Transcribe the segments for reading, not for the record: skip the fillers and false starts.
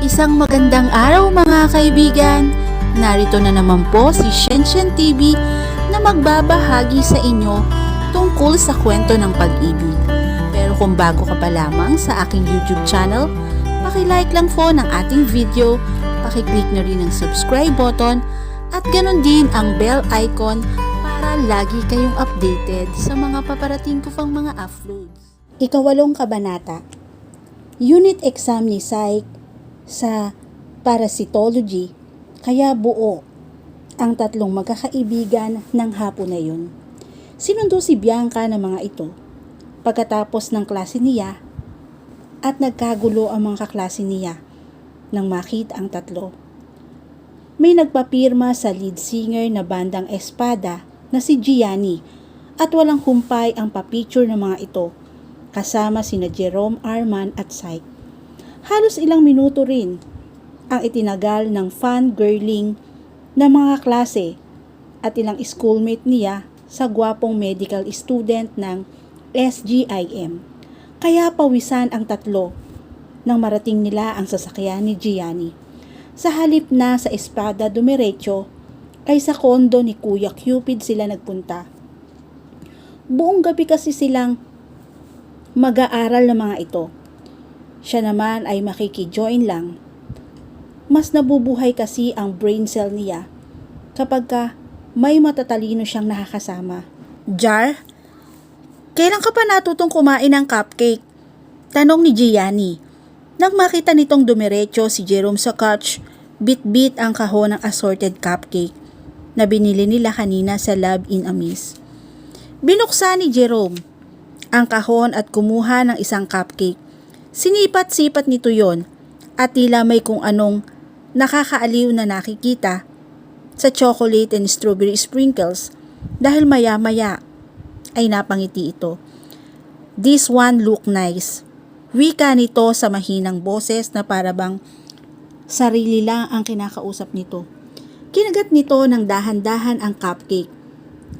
Isang magandang araw mga kaibigan! Narito na naman po si Shenshen TV na magbabahagi sa inyo tungkol sa kwento ng pag-ibig. Pero kung bago ka pa lamang sa aking YouTube channel, paki-like lang po ng ating video, paki-click na rin ang subscribe button at ganon din ang bell icon para lagi kayong updated sa mga paparating ko pang mga uploads. Ikawalong kabanata, Unit Exam ni Psych sa parasitology, kaya buo ang tatlong magkakaibigan ng hapon na yun. Sinundo si Bianca ng mga ito pagkatapos ng klase niya at nagkagulo ang mga kaklase niya nang makita ang tatlo. May nagpapirma sa lead singer na bandang Espada na si Gianni at walang humpay ang papicture ng mga ito kasama sina Jerome, Arman at Psych. Halos ilang minuto rin ang itinagal ng fangirling ng mga klase at ilang schoolmate niya sa gwapong medical student ng SGIM. Kaya pawisan ang tatlo nang marating nila ang sasakyan ni Gianni. Sa halip na sa Espada dumiretso, ay sa kondo ni Kuya Cupid sila nagpunta. Buong gabi kasi silang mag-aaral ng mga ito. Siya naman ay makikijoin lang. Mas nabubuhay kasi ang brain cell niya kapag may matatalino siyang nakakasama. Jar, kailan ka pa natutong kumain ng cupcake? Tanong ni Gianni. Nang makita nitong dumiretso si Jerome sa couch, bit-bit ang kahon ng assorted cupcake na binili nila kanina sa Love in Amis. Binuksan ni Jerome ang kahon at kumuha ng isang cupcake. Sinipat-sipat nito yon at tila may kung anong nakakaaliw na nakikita sa chocolate and strawberry sprinkles dahil maya-maya ay napangiti ito. This one look nice. Wika nito sa mahinang boses na parabang sarili lang ang kinakausap nito. Kinagat nito ng dahan-dahan ang cupcake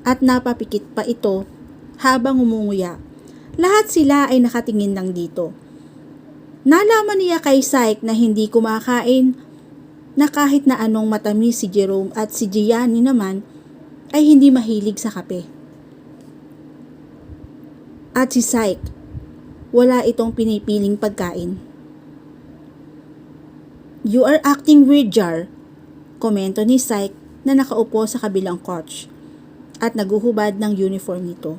at napapikit pa ito habang umunguya. Lahat sila ay nakatingin lang dito. Nalaman niya kay Psych na hindi kumakain na kahit na anong matamis si Jerome at si Gianni naman ay hindi mahilig sa kape. At si Psych, wala itong pinipiling pagkain. You are acting weird, Jar, komento ni Psych na nakaupo sa kabilang couch at naguhubad ng uniform nito.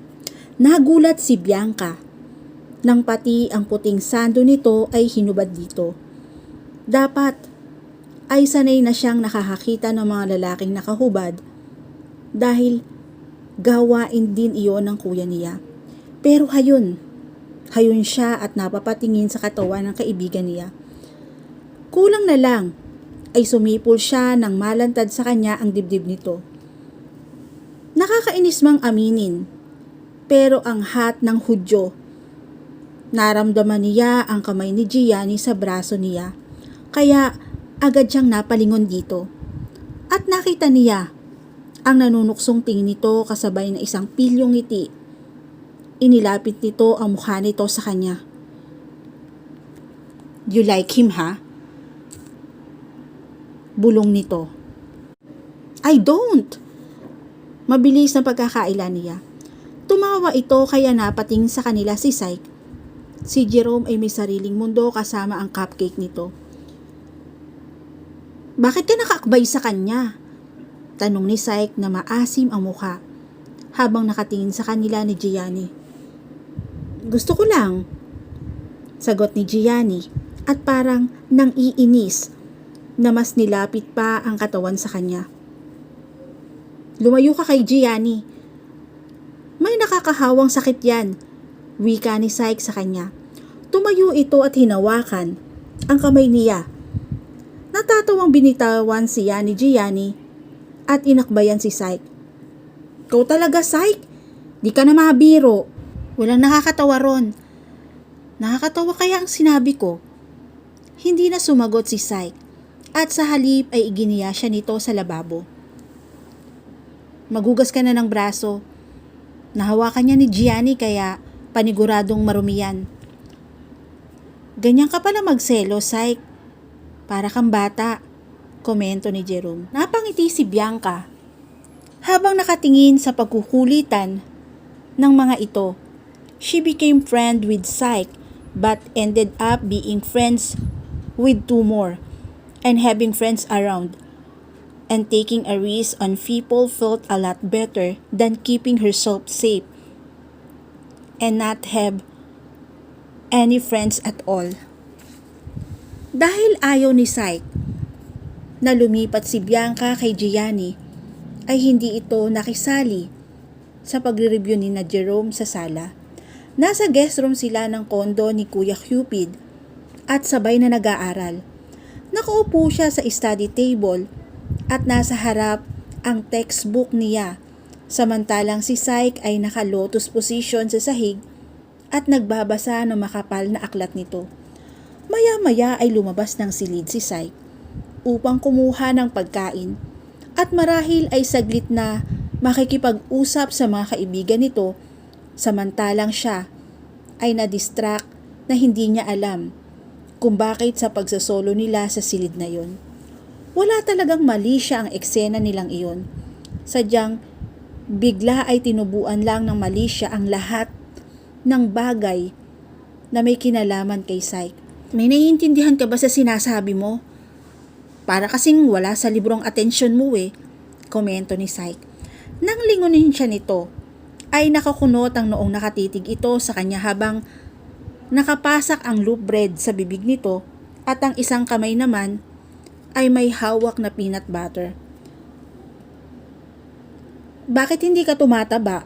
Nagulat si Bianca nang pati ang puting sando nito ay hinubad dito. Dapat ay sanay na siyang nakakakita ng mga lalaking nakahubad dahil gawain din iyon ng kuya niya. Pero hayon siya at napapatingin sa katawan ng kaibigan niya. Kulang na lang ay sumipol siya nang malantad sa kanya ang dibdib nito. Nakakainis mang aminin, pero ang hat ng Hudyo. Naramdaman niya ang kamay ni Gianni sa braso niya, kaya agad siyang napalingon dito. At nakita niya ang nanunuksong tingin nito kasabay na isang pilyong ngiti. Inilapit nito ang mukha nito sa kanya. You like him, ha? Bulong nito. I don't! Mabilis na pagkakaila niya. Tumawa ito kaya napating sa kanila si Psych. Si Jerome ay may sariling mundo kasama ang cupcake nito. Bakit ka nakaakbay sa kanya? Tanong ni Psych na maasim ang mukha habang nakatingin sa kanila ni Gianni. Gusto ko lang, sagot ni Gianni at parang nang iinis na mas nilapit pa ang katawan sa kanya. Lumayo ka kay Gianni. May nakakahawang sakit yan, wika ni Psych sa kanya. Tumayo ito at hinawakan ang kamay niya. Natatawang binitawan siya ni Gianni at inakbayan si Psych. Ikaw talaga, Psych? Di ka na mabiro. Walang nakakatawa ron. Nakakatawa kaya ang sinabi ko. Hindi na sumagot si Psych at sa halip ay iginiya siya nito sa lababo. Magugas ka na ng braso. Nahawakan niya ni Gianni kaya paniguradong marumi yan. Ganyan ka pala magselo, Psych. Para kang bata, komento ni Jerome. Napangiti si Bianca habang nakatingin sa pagkukulitan ng mga ito. She became friend with Psyche but ended up being friends with two more and having friends around. And taking a risk on people felt a lot better than keeping herself safe and not have any friends at all. Dahil ayaw ni Psyche na lumipat si Bianca kay Gianni, ay hindi ito nakisali sa pagre-review ni na Jerome sa sala. Nasa guest room sila ng kondo ni Kuya Cupid at sabay na nag-aaral. Nakaupo siya sa study table at nasa harap ang textbook niya, samantalang si Psyche ay naka-lotus position sa sahig at nagbabasa ng makapal na aklat nito. Maya-maya ay lumabas ng silid si Psyche upang kumuha ng pagkain at marahil ay saglit na makikipag-usap sa mga kaibigan nito, samantalang siya ay na-distract na hindi niya alam kung bakit sa pagsasolo nila sa silid na yon. Wala talagang mali siya ang eksena nilang iyon. Sadyang bigla ay tinubuan lang ng mali siya ang lahat ng bagay na may kinalaman kay Psyche. May naiintindihan ka ba sa sinasabi mo? Para kasing wala sa librong atensyon mo komento ni Psyche. Nang lingunin siya nito, ay nakakunot ang noong nakatitig ito sa kanya habang nakapasak ang loaf bread sa bibig nito at ang isang kamay naman ay may hawak na peanut butter. Bakit hindi ka tumataba?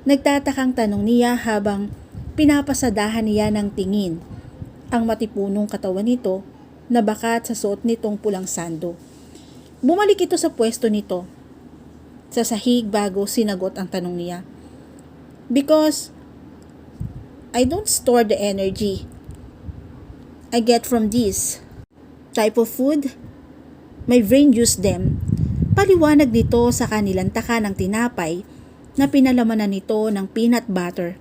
Nagtatakang tanong niya habang pinapasadahan niya ng tingin ang matipunong katawan nito na bakat sa suot nitong pulang sando. Bumalik ito sa pwesto nito sa sahig bago sinagot ang tanong niya. Because I don't store the energy I get from this type of food. My brain use them. Paliwanag nito sa kanilang taka ng tinapay na pinalamanan nito ng peanut butter.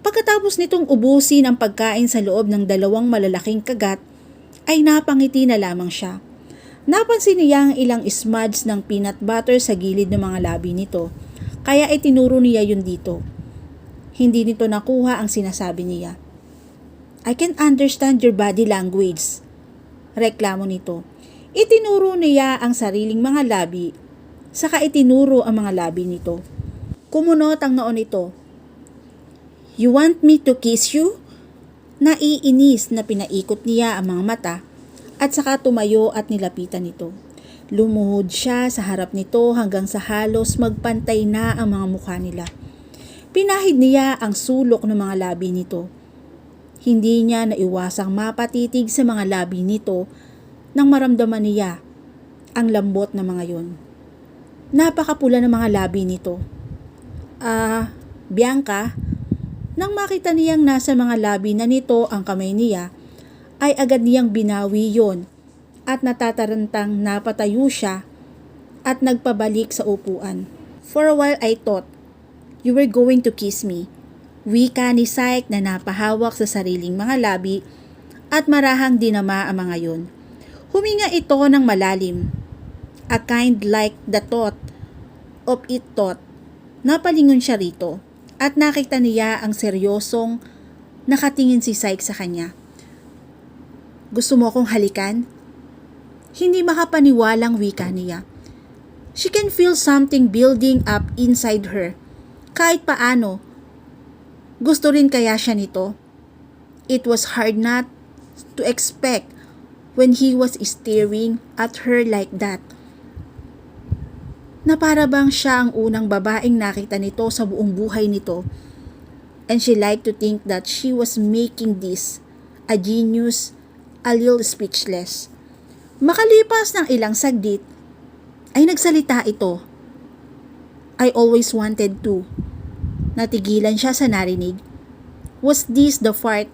Pagkatapos nitong ubusin ang pagkain sa loob ng dalawang malalaking kagat, ay napangiti na lamang siya. Napansin niya ang ilang smudge ng peanut butter sa gilid ng mga labi nito, kaya itinuro niya yun dito. Hindi nito nakuha ang sinasabi niya. I can understand your body language, reklamo nito. Itinuro niya ang sariling mga labi, saka itinuro ang mga labi nito. Kumunot ang noon nito. You want me to kiss you? Naiinis na pinaikot niya ang mga mata at saka tumayo at nilapitan nito. Lumuhod siya sa harap nito hanggang sa halos magpantay na ang mga mukha nila. Pinahid niya ang sulok ng mga labi nito. Hindi niya naiwasang mapatitig sa mga labi nito nang maramdaman niya ang lambot ng mga yon. Napakapula ng mga labi nito. Bianca, nang makita niyang nasa mga labi na nito ang kamay niya, ay agad niyang binawi yon at natatarantang napatayo siya at nagpabalik sa upuan. For a while I thought you were going to kiss me. Wika ni Psyche na napahawak sa sariling mga labi at marahang dinama ang mga yon. Huminga ito ng malalim. A kind like the thought of it thought. Napalingon siya rito at nakita niya ang seryosong nakatingin si Psyche sa kanya. Gusto mo akong halikan? Hindi makapaniwalang wika niya. She can feel something building up inside her. Kahit paano, gusto rin kaya siya nito? It was hard not to expect when he was staring at her like that. Na para bang siya ang unang babaeng nakita nito sa buong buhay nito. And she liked to think that she was making this a genius, a little speechless. Makalipas ng ilang saglit, ay nagsalita ito. I always wanted to. Natigilan siya sa narinig. Was this the part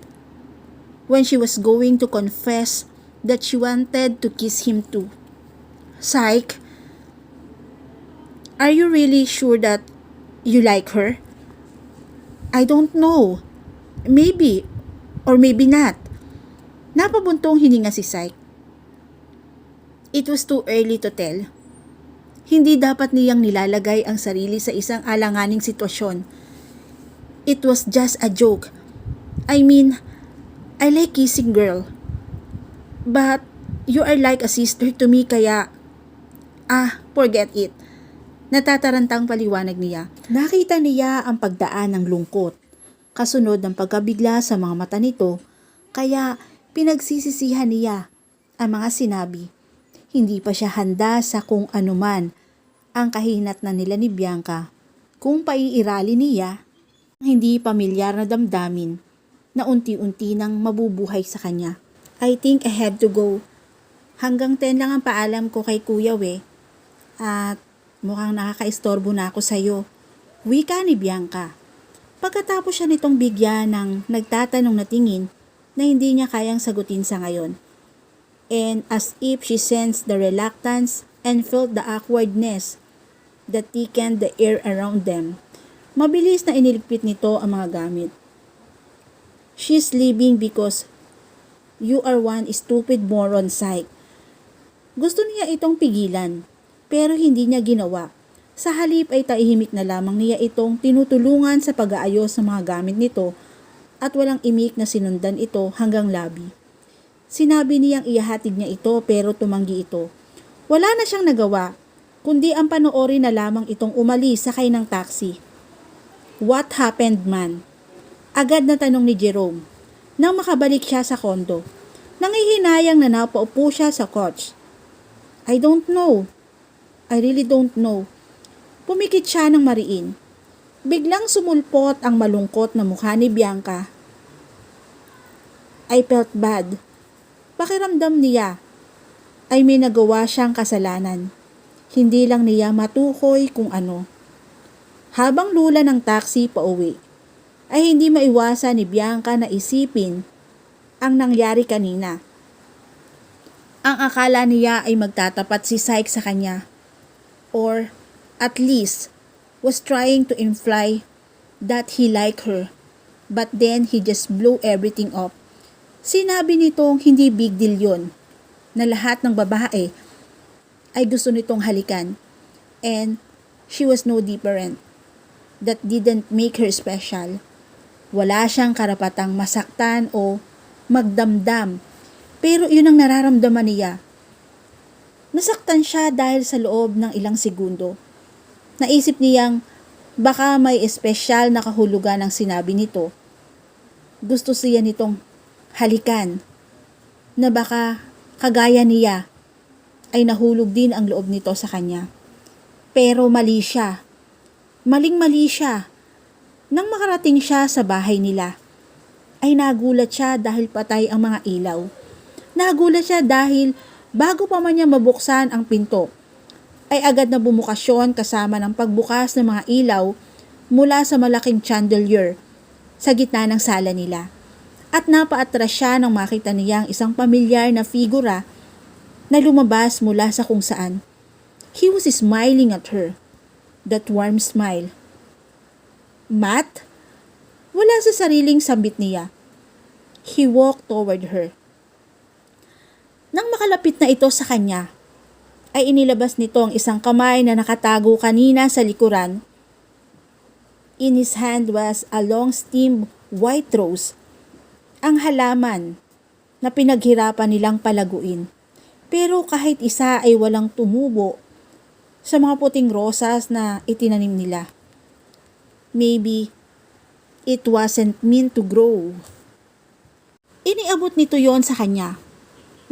when she was going to confess that she wanted to kiss him too? Psyche, are you really sure that you like her? I don't know. Maybe or maybe not. Napabuntong hininga si Psyche. It was too early to tell. Hindi dapat niyang nilalagay ang sarili sa isang alanganing sitwasyon. It was just a joke. I mean, I like kissing girl. But you are like a sister to me kaya... forget it. Natatarantang paliwanag niya. Nakita niya ang pagdaan ng lungkot. Kasunod ng pagkabigla sa mga mata nito, kaya pinagsisisihan niya ang mga sinabi. Hindi pa siya handa sa kung anuman ang kahinatnan nila ni Bianca. Kung paiirali niya, hindi pamilyar na damdamin na unti-unti nang mabubuhay sa kanya. I think I have to go. Hanggang 10 lang ang paalam ko kay Kuya At mukhang nakakaistorbo na ako sa'yo. Wika ni Bianca. Pagkatapos siya nitong bigyan ng nagtatanong na tingin na hindi niya kayang sagutin sa ngayon. And as if she sensed the reluctance and felt the awkwardness that thickened the air around them, mabilis na iniligpit nito ang mga gamit. She's leaving because you are one stupid moron, psych. Gusto niya itong pigilan, pero hindi niya ginawa. Sa halip ay tahimik na lamang niya itong tinutulungan sa pag-aayos ng mga gamit nito at walang imik na sinundan ito hanggang labi. Sinabi niyang ihahatid niya ito pero tumanggi ito. Wala na siyang nagawa, kundi ang panoorin na lamang itong umalis sakay ng taxi. What happened, man? Agad na tanong ni Jerome nang makabalik siya sa kondo. Nangihinayang na napaupo siya sa couch. I don't know. I really don't know. Pumikit siya ng mariin. Biglang sumulpot ang malungkot na mukha ni Bianca. I felt bad. Pakiramdam niya ay may nagawa siyang kasalanan. Hindi lang niya matukoy kung ano. Habang lula ng taxi pauwi, ay hindi maiwasan ni Bianca na isipin ang nangyari kanina. Ang akala niya ay magtatapat si Syke sa kanya. Or at least was trying to imply that he liked her. But then he just blew everything up. Sinabi nitong hindi big deal yun, na lahat ng babae ay gusto nitong halikan. And she was no different. That didn't make her special. Wala siyang karapatang masaktan o magdamdam. Pero yun ang nararamdaman niya. Nasaktan siya dahil sa loob ng ilang segundo. Naisip niyang baka may espesyal na kahulugan ang sinabi nito. Gusto siya nitong halikan, na baka kagaya niya ay nahulog din ang loob nito sa kanya. Pero mali siya. Maling-mali siya. Nang makarating siya sa bahay nila, ay nagulat siya dahil patay ang mga ilaw. Nagulat siya dahil bago pa man niya mabuksan ang pinto, ay agad na bumukasyon kasama ng pagbukas ng mga ilaw mula sa malaking chandelier sa gitna ng sala nila. At napaatras siya nang makita niya ang isang pamilyar na figura na lumabas mula sa kung saan. He was smiling at her. That warm smile. Matt? Wala sa sariling sambit niya. He walked toward her. Nang makalapit na ito sa kanya, ay inilabas nito ang isang kamay na nakatago kanina sa likuran. In his hand was a long-stemmed white rose, ang halaman na pinaghirapan nilang palaguin. Pero kahit isa ay walang tumubo sa mga puting rosas na itinanim nila. Maybe it wasn't meant to grow. Iniabot nito yon sa kanya.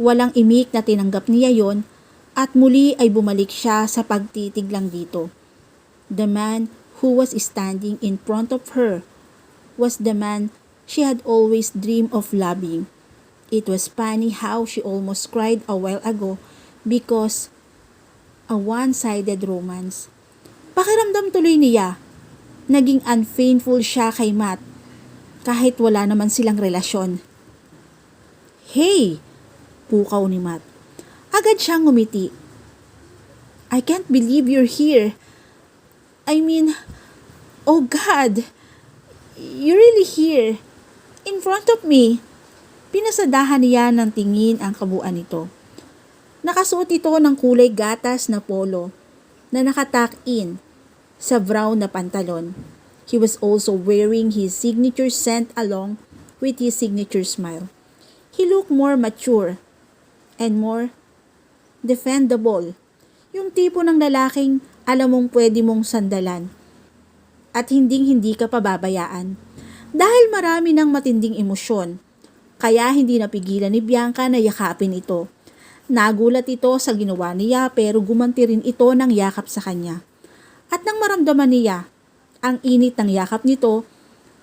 Walang imik na tinanggap niya yon. At muli ay bumalik siya sa pagtitig lang dito. The man who was standing in front of her was the man she had always dreamed of loving. It was funny how she almost cried a while ago because a one-sided romance. Pakiramdam tuloy niya, naging unfaithful siya kay Matt kahit wala naman silang relasyon. Hey! Pukaw ni Matt. Agad siyang ngumiti. I can't believe you're here. I mean, oh God, you're really here. In front of me. Pinasadahan niya ng tingin ang kabuuan nito. Nakasuot ito ng kulay gatas na polo na nakatuck-in sa brown na pantalon. He was also wearing his signature scent along with his signature smile. He looked more mature and more defendable. Yung tipo ng lalaking alam mong pwede mong sandalan at hindi ka pababayaan. Dahil marami ng matinding emosyon, kaya hindi napigilan ni Bianca na yakapin ito. Nagulat ito sa ginawa niya pero gumanti rin ito ng yakap sa kanya. At nang maramdaman niya ang init ng yakap nito,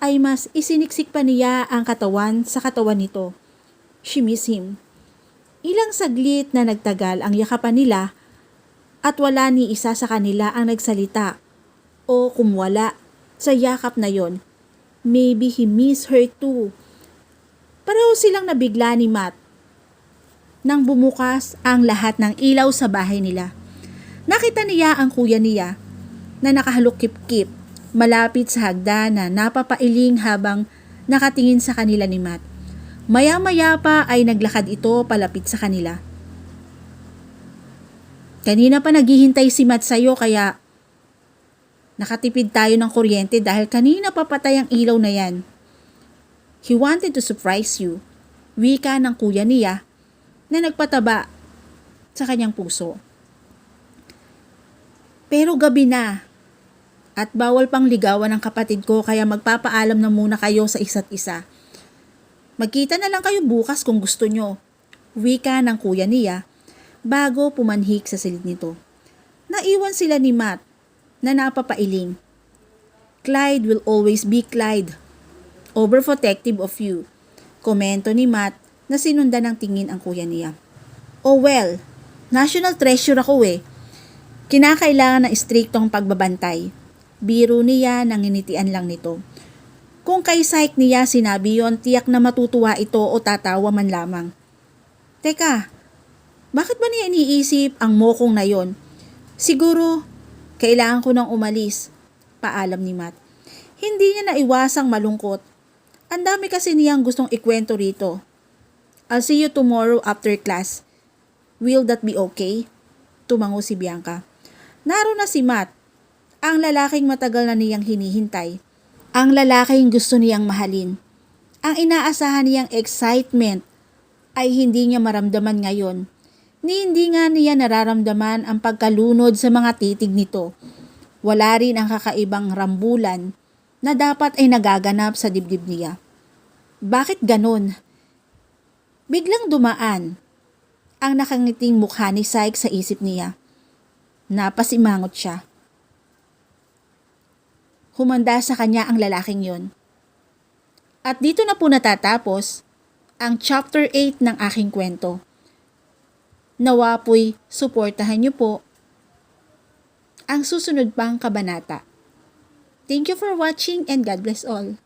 ay mas isiniksik pa niya ang katawan sa katawan nito. She missed him. Ilang saglit na nagtagal ang yakapan nila at wala ni isa sa kanila ang nagsalita. O kung wala sa yakap na yon, maybe he missed her too. Pareho silang nabigla ni Matt nang bumukas ang lahat ng ilaw sa bahay nila. Nakita niya ang kuya niya na nakahalukip-kip malapit sa hagdan na napapailing habang nakatingin sa kanila ni Matt. Maya-maya pa ay naglakad ito palapit sa kanila. Kanina pa naghihintay si Matt sa'yo kaya nakatipid tayo ng kuryente dahil kanina papatay ang ilaw na yan. He wanted to surprise you. Wika ng kuya niya na nagpataba sa kanyang puso. Pero gabi na at bawal pang ligawan ng kapatid ko kaya magpapaalam na muna kayo sa isa't isa. Magkita na lang kayo bukas kung gusto nyo. Wika ng kuya niya bago pumanhik sa silid nito. Naiwan sila ni Matt na napapailing. Clyde will always be Clyde. Overprotective of you. Komento ni Matt na sinundan ng tingin ang kuya niya. Oh well, national treasure ako eh. Kinakailangan ng istriktong pagbabantay. Biro niya nang initian lang nito. Kung kay Psyche niya sinabi yon, tiyak na matutuwa ito o tatawa man lamang. Teka, bakit ba niya iniisip ang mokong na yon? Siguro, kailangan ko nang umalis, paalam ni Matt. Hindi niya naiwasang malungkot. Ang dami kasi niyang gustong ikwento rito. I'll see you tomorrow after class. Will that be okay? Tumango si Bianca. Naroon na si Matt, ang lalaking matagal na niyang hinihintay. Ang lalaking gusto niyang mahalin. Ang inaasahan niyang excitement ay hindi niya maramdaman ngayon. Hindi nga niya nararamdaman ang pagkalunod sa mga titig nito. Wala rin ang kakaibang rambulan na dapat ay nagaganap sa dibdib niya. Bakit ganon? Biglang dumaan ang nakangiting mukha ni Psyche sa isip niya. Napasimangot siya. Humanda sa kanya ang lalaking yon. At dito na po natatapos ang chapter 8 ng aking kwento. Nawa po'y suportahan niyo po ang susunod pang kabanata. Thank you for watching and God bless all.